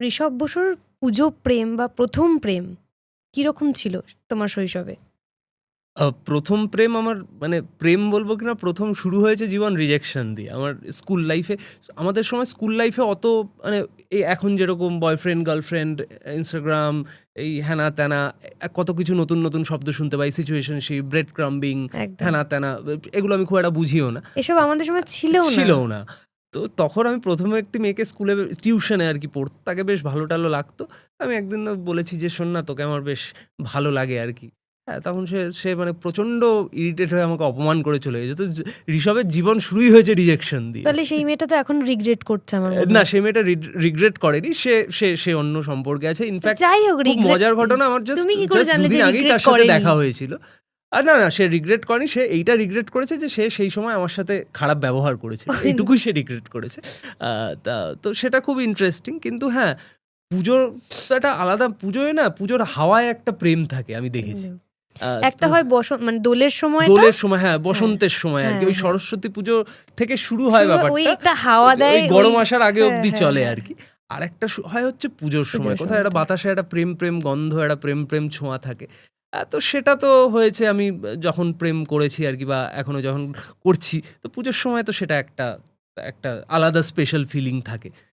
ঋষভ বসুর পুজো প্রেম বা প্রথম প্রেম কিরকম ছিল তোমার শৈশবে? প্রথম প্রেম আমার মানে প্রেম বলবো কিনা, প্রথম শুরু হয়েছে জীবন রিজেকশন দিয়ে। আমার স্কুল লাইফে, আমাদের সময় স্কুল লাইফে অত মানে এই এখন যেরকম বয়ফ্রেন্ড গার্লফ্রেন্ড, ইনস্টাগ্রাম, এই হ্যানা ত্যানা, কত কিছু নতুন নতুন শব্দ শুনতে পাই, সিচুয়েশনশিপ, ব্রেড ক্রাম্বিং, একদম। হ্যানা ত্যানা, এগুলো আমি খুব একটা বুঝিও না, এসব আমাদের সময় ছিলও না। ছিলও না। তো তখন আমি প্রথমে একটি মেয়েকে স্কুলে টিউশনে আর কি পড়তো, তাকে বেশ ভালো টালো লাগতো। আমি একদিন বলেছি যে শোন না, তোকে আমার বেশ ভালো লাগে আর কি। হ্যাঁ, তখন সে সে মানে প্রচণ্ড ইরিটেট হয়ে আমাকে অপমান করে চলে গেছে। তো ঋষভের জীবন শুরুই হয়েছে রিজেকশন দিয়ে। তাহলে সেই মেয়েটা তো এখন রিগ্রেট করছে আমার মনে না, হয়। সে মেয়েটা রিগ্রেট করেনি, সে সে সে অন্য সম্পর্কে আছে। ইনফ্যাক্ট যাই হোক, খুব regret- মজার ঘটনা, আমার জাস্ট তুমি কি করে জানলে যে দুদিন আগেই regret তার সাথে করেনি? দেখা হয়েছিল। আর না না, সে রিগ্রেট করেনি, সে এইটা রিগ্রেট করেছে যে সে সেই সময় আমার সাথে খারাপ ব্যবহার করেছিল, এইটুকুই সে রিগ্রেট করেছে। তো সেটা খুব ইন্টারেস্টিং। কিন্তু হ্যাঁ, পুজোর তো একটা আলাদা, পুজোয় না, পুজোর হাওয়ায় একটা প্রেম থাকে আমি দেখেছি। একটা হয় বসন্ত, মানে দোলের সময় দোলের সময়, হ্যাঁ বসন্তের সময় আর কি, ওই হ্যাঁ। সরস্বতী পুজো থেকে শুরু হয় ওই ব্যাপারটা, একটা হাওয়া দেয়, ওই গরম আসার আগে হ্যাঁ, অবধি হ্যাঁ, চলে হ্যাঁ। আর কি। আর একটা হয় হচ্ছে পুজোর সময়, পুজোর কোথায় একটা সময়টা। বাতাসে একটা প্রেম প্রেম গন্ধ, একটা প্রেম প্রেম ছোঁয়া থাকে। তো সেটা তো হয়েছে আমি যখন প্রেম করেছি আর কি, বা এখনো যখন করছি, তো পুজোর সময় তো সেটা একটা একটা আলাদা স্পেশাল ফিলিং থাকে।